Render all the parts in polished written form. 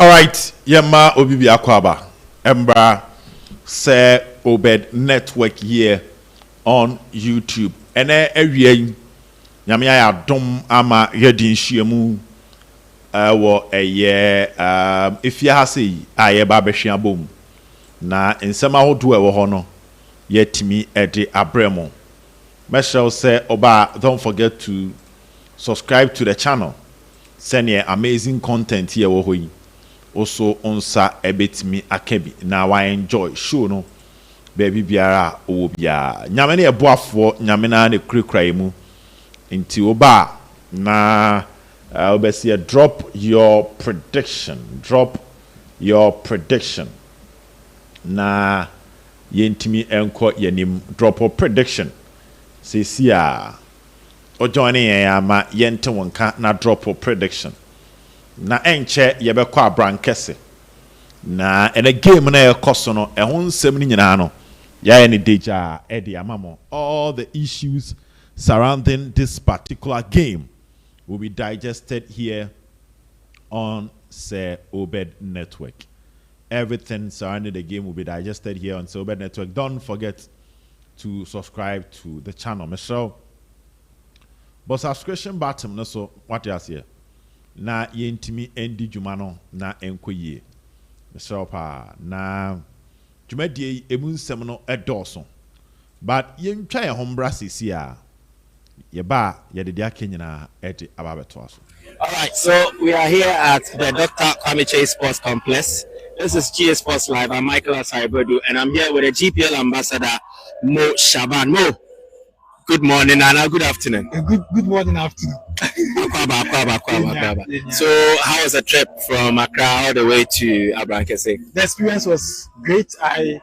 All right, Yema Obibi Akwaba, Embra, Sir Obed Network here on YouTube. And every Yamia Dom Ama Yedin Shiamu, if you have say, I am Babeshian Boom. Na in some how do a hono, yet me at the Abremo. Michelle say, Oba, don't forget to subscribe to the channel. Send your amazing content here. Also on sa ebit me akebi. Now I enjoy show no baby biara obia. Nyamene e boafo nyamena ne krekra mu. Inti oba na obesi drop your prediction. Drop your prediction. Na yentimi enko yenim drop your prediction. Sesi a o joining ama yente wonka na drop your prediction. Na enche yebekwa abrankese na ene game na ekoso no ehun nsem ni nyina no ya ene deja edi amamo. All the issues surrounding this particular game will be digested here on Sir Obed Network. Everything surrounding the game will be digested here on Sir Obed Network. Don't forget to subscribe to the channel, Michelle. But subscription button no, so what you here na yentimi endi jumano na enkoye Michelle pa na jumadi emu nsem no edoso but yentwa ye hombra sisi a ye ba ye de dia kenyina eti ababeto aso. All right, so we are here at the Dr. KWAME KYEI Sports Complex. This is GA Sports Live. I'm Michael Asaibodu, and I'm here with the GPL ambassador Mo Shaban. Mo, good morning and good afternoon. Good morning, afternoon. So, how was the trip from Accra all the way to ABRANKESE? The experience was great. I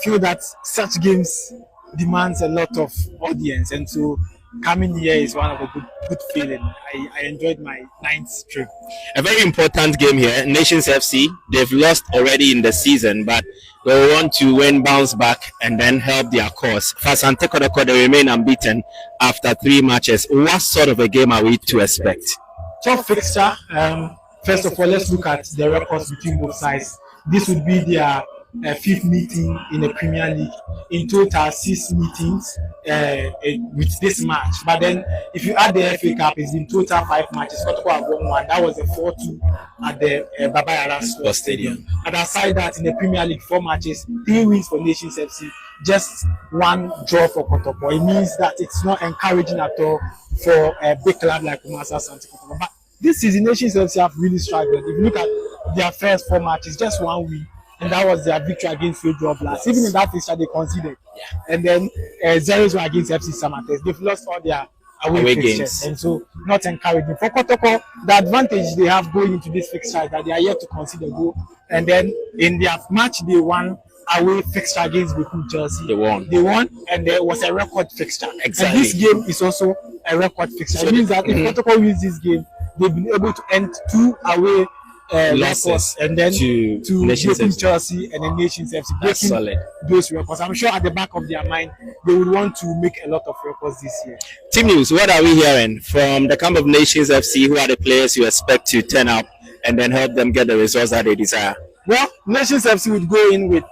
feel that such games demands a lot of audience, and so coming here is one of a good feeling. I enjoyed my 9th trip. A very important game here. Nations FC, they've lost already in the season, but they want to win, bounce back, and then help their cause. For Asante Kotoko, they remain unbeaten after 3 matches. What sort of a game are we to expect? Tough fixture. First of all, let's look at the records between both sides. This would be their 5th meeting in the Premier League. In total, 6 meetings with this match. But then, if you add the FA Cup, it's in total 5 matches. Kotoko have won 1. That was a 4-2 at the Baba Yara Sports Stadium. And aside that, in the Premier League, 4 matches, 3 wins for Nations FC, just 1 draw for Kotoko. It means that it's not encouraging at all for a big club like ABRANKESE-ASANTE KOTOKO. But this season, Nations FC have really struggled. If you look at their first 4 matches, just 1 win. And that was their victory against Field Blast. Even in that fixture, they conceded. Yeah. And then 0-0 against FC Samates. They've lost all their away fixtures. And so, not encouraging. For Kotoko, the advantage they have going into this fixture is that they are yet to concede a goal. And then, in their match, they won away fixture against Beku Chelsea. They won, and there was a record fixture. Exactly. And this game is also a record fixture. So it means that if Kotoko wins this game, they've been able to end 2 away losses and then to Beku Chelsea and then Nations FC, breaking those records. I'm sure at the back of their mind they would want to make a lot of records this year. Team news, what are we hearing from the camp of Nations FC? Who are the players you expect to turn up and then help them get the results that they desire? Well, Nations FC would go in with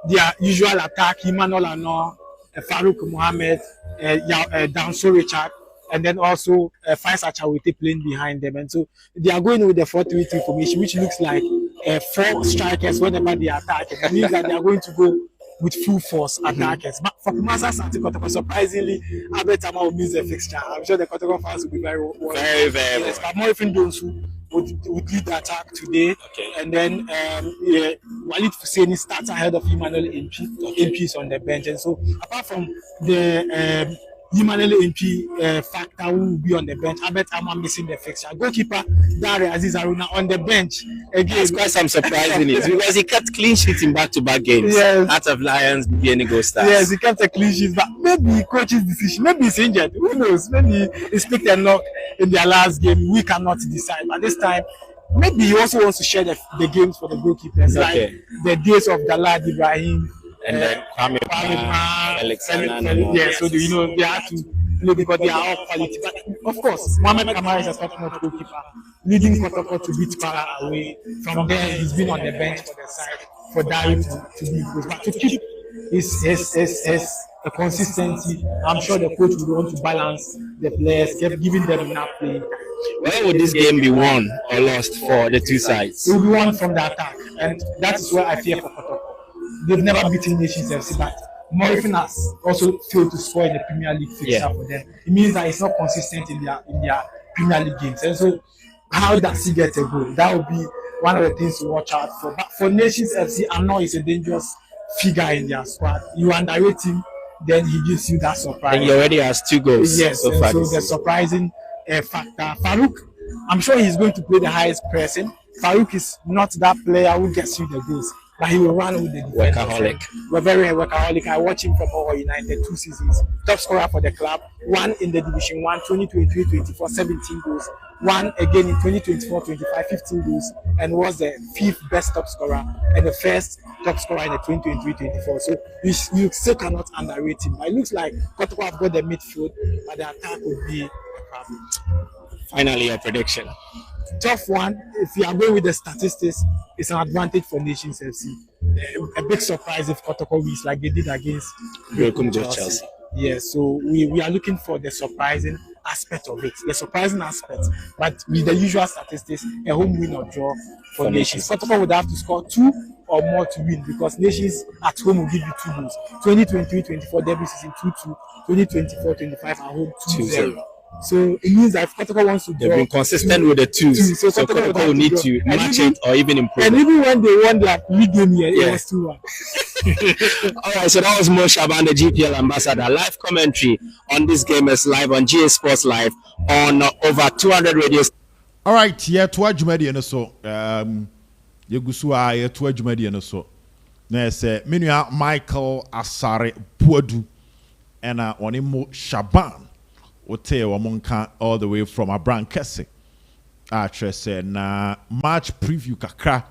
their usual attack: Emmanuel Ano, Farouk Mohammed, Danso Richard, and then also Faisal Chawete playing behind them. And so they are going with the 4-3-3 formation, which looks like 4 strikers whenever they attack. It means that they are going to go with full force attackers. But for ABRANKESE-ASANTE KOTOKO, surprisingly, Albert Tama will miss the fixture. I'm sure the Kotoko fans will be very very yes, but more even those who would lead the attack today. Okay. And then Walid Fuseni starts ahead of Emmanuel MP. Okay. MP is on the bench. And so apart from the Emmanuel MP factor who will be on the bench, Albert Ama missing the fixture. Goalkeeper Dare Aziz Aruna on the bench again. That's quite some surprising news because he kept clean sheets in back-to-back games. Yes. Out of Lions, beginning goal stars. Yes, he kept a clean sheet, but maybe coach's decision. Maybe he's injured. Who knows? Maybe he picked a knock in their last game. We cannot decide. But this time, maybe he also wants to share the games for the goalkeepers, like the days of Galad Ibrahim. And then Kwame Alexander. Yeah, so they have to play because they are all quality. But of course, Mohamed Kamara is a top-notch goalkeeper, leading Kotoko to beat Para away. From there, he's been on the bench for the side for Dari to be good. But to keep his a consistency, I'm sure the coach would want to balance the players, giving them enough playing time. Where would this game be won or lost for the two sides? It will be won from the attack, and that is where I fear for Kotoko. They've never beaten Nations FC, but Morrison has also failed to score in the Premier League fixture for them. It means that it's not consistent in their Premier League games. And so, how does he get a goal? That would be one of the things to watch out for. But for Nations FC, I know he's a dangerous figure in their squad. You underrate him, then he gives you that surprise. And he already has 2 goals. Yes, so the surprising factor. Farouk, I'm sure he's going to play the highest pressing. Farouk is not that player who gets you the goals, but he will run with the defense. Workaholic. We're very workaholic. I watch him from Owo United 2 seasons. Top scorer for the club. 1 in the Division 1, 2023-24, 17 goals. 1 again in 2024-25, 15 goals. And was the 5th best top scorer and the 1st top scorer in the 2023-24. So you still cannot underrate him. But it looks like Kotoko have got the midfield, but the attack would be a problem. Finally, your prediction. Tough one. If you are going with the statistics, it's an advantage for Nations FC. A big surprise if Kotoko wins like they did against Chelsea. Yes, so we are looking for the surprising aspect of it, the surprising aspect. But with the usual statistics, a home win or draw for Nations. Kotoko would have to score 2 or more to win because Nations at home will give you 2 goals. 2023-24 debut season 2-2, 2024-25 at home 2-0. So it means that if Kotoko wants to draw, they've been consistent with the 2s. So Kotoko will need to match it or even improve. And even when they won their league game here, it was 2-1. All right, so that was Mo Shaban, the GPL ambassador. Live commentary on this game is live on GA Sports Live on over 200 radios. All right, yeah, to Jumadi and so Yegusua, to Jumadi and so. There's Minua Michael Asare Puadu and Onimo Shaban. Ote wamonka all the way from Abrankese. Said na match preview kakra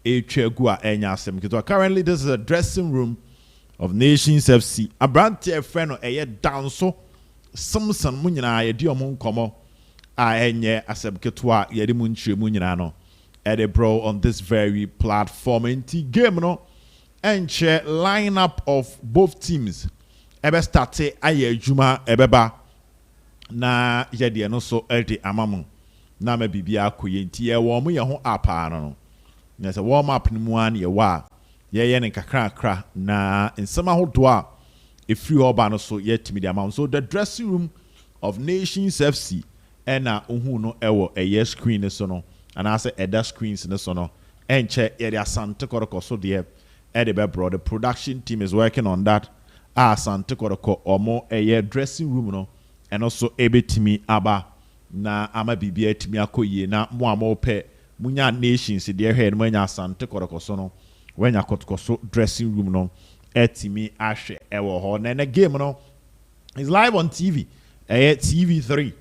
echegua enyasem kito. Currently this is a dressing room of Nations FC. Abrante friend eye danso Samson mu nyina ye di omo nkomo a enye asem kito a ye di mu nchire mu nyina no. Ede bro on this very platform enti game no enche lineup of both teams. Ebe start aye adwuma ebeba na yede no so ede amamu na ma bibia akoye nti ye wo mu ye ho apa no na se warm up ni mu an ye wa ye ne kakra na nsema hodo a efri oba no so ye timi de amamu. So the dressing room of Nations FC ena ohu no ewo eye screen so no and I say other screens no so no enche ye Asante Kotoko so de ede be bro. The production team is working on that. Asante Kotoko omo eye dressing room no and also ebetimi aba na ama bibia timi akoye na mo amope munya Nations de he no nya Asante Kotoko so no wenya Kotoko so dressing room no etimi ahwe ewo ho na the game no is live on TV TV3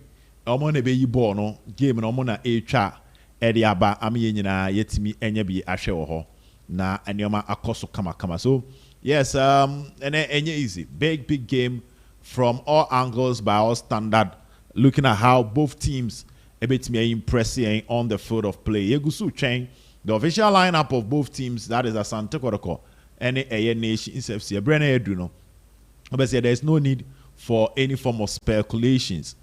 omo na be yi ball no game no omo na etwa ede aba ama ye nyina yetimi enya bi ahwe wo ho na anioma akoso kama. So yes and enye easy big game from all angles by all standard, looking at how both teams a bit me impressing on the field of play. Yegusu Cheng, the official lineup of both teams, that is Asante Kotoko and a Nations FC. A Brenner Eduno. But there is no need for any form of speculations.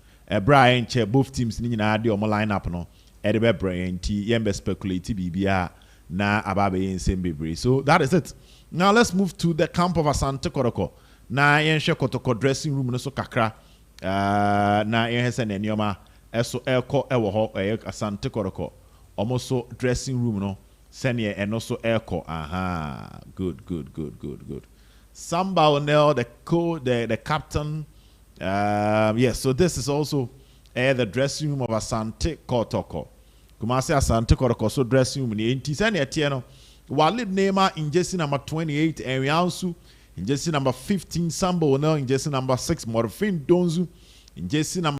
Brian Che, both teams in the lineup no. Edebe Brian T Yembe speculate BBA na Ababe in Sembibri. So that is it. Now let's move to the camp of Asante Kotoko. Na yenshe Kotoko dressing room no so kakra na yense na nioma eso eko ewo ho Asante Kotoko almost so dressing room no senior and also eko good Samba Onel the captain yes, so this is also the dressing room of Asante Kotoko. Kumase Asante Kotoko so dressing room ni enti senior tie no Walid Neymar in jersey number 28 and Riansu in jersey number 15, Sambo Onel in jersey number 6, Morfin Donzu in jersey number